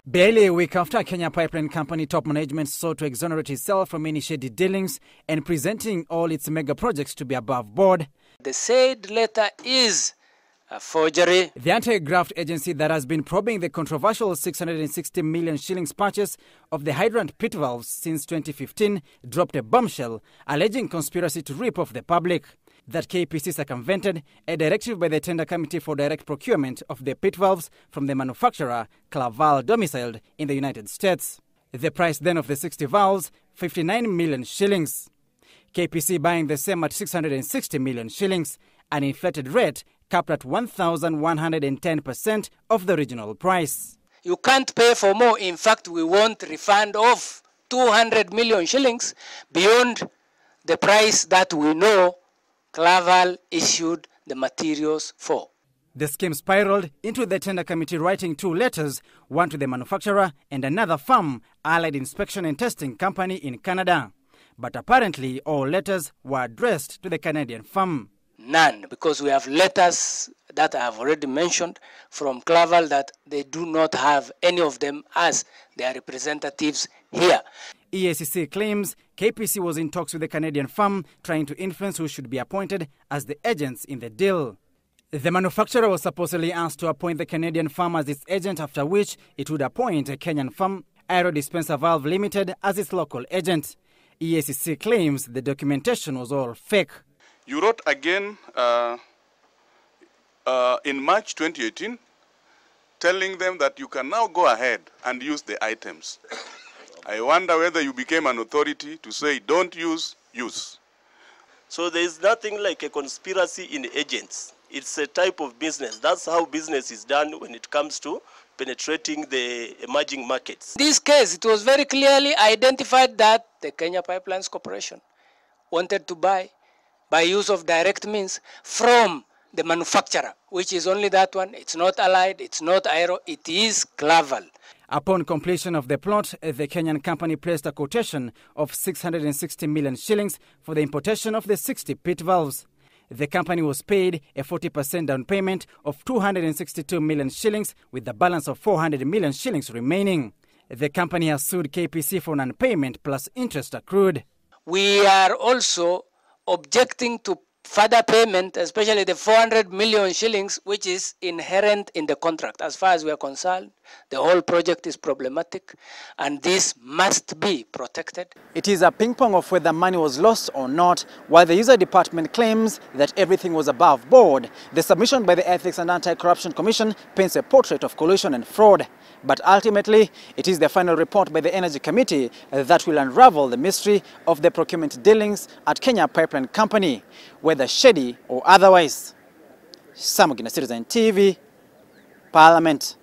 Barely a week after Kenya Pipeline Company top management sought to exonerate itself from any shady dealings and presenting all its mega projects to be above board, the said letter is a forgery. The anti-graft agency that has been probing the controversial 660 million shillings purchase of the hydrant pit valves since 2015 dropped a bombshell alleging conspiracy to rip off the public. That KPC circumvented a directive by the Tender Committee for Direct Procurement of the pit valves from the manufacturer Claval, domiciled in the United States. The price then of the 60 valves, 59 million shillings. KPC buying the same at 660 million shillings, an inflated rate capped at 1,110% of the original price. You can't pay for more. In fact, we want refund of 200 million shillings beyond the price that we know Claval issued the materials for. The scheme spiraled into the Tender Committee writing two letters, one to the manufacturer and another firm, Allied Inspection and Testing Company in Canada. But apparently all letters were addressed to the Canadian firm. None, because we have letters that I have already mentioned from Claval that they do not have any of them as their representatives here. EACC claims KPC was in talks with the Canadian firm trying to influence who should be appointed as the agents in the deal. The manufacturer was supposedly asked to appoint the Canadian firm as its agent, after which it would appoint a Kenyan firm, Aero Dispenser Valve Limited, as its local agent. EACC claims the documentation was all fake. You wrote again in March 2018 telling them that you can now go ahead and use the items. I wonder whether you became an authority to say don't use. So there is nothing like a conspiracy in agents. It's a type of business. That's how business is done when it comes to penetrating the emerging markets. In this case, it was very clearly identified that the Kenya Pipelines Corporation wanted to buy by use of direct means from the manufacturer, which is only that one. It's not Allied, it's not Aero, it is Claval. Upon completion of the plot, the Kenyan company placed a quotation of 660 million shillings for the importation of the 60 pit valves. The company was paid a 40% down payment of 262 million shillings, with the balance of 400 million shillings remaining. The company has sued KPC for non-payment plus interest accrued. We are also objecting to further payment, especially the 400 million shillings, which is inherent in the contract. As far as we are concerned, the whole project is problematic, and this must be protected. It is a ping-pong of whether money was lost or not. While the user department claims that everything was above board, the submission by the Ethics and Anti-Corruption Commission paints a portrait of collusion and fraud. But ultimately, it is the final report by the Energy Committee that will unravel the mystery of the procurement dealings at Kenya Pipeline Company, whether shady or otherwise. Sam Ogina, Citizen TV, Parliament.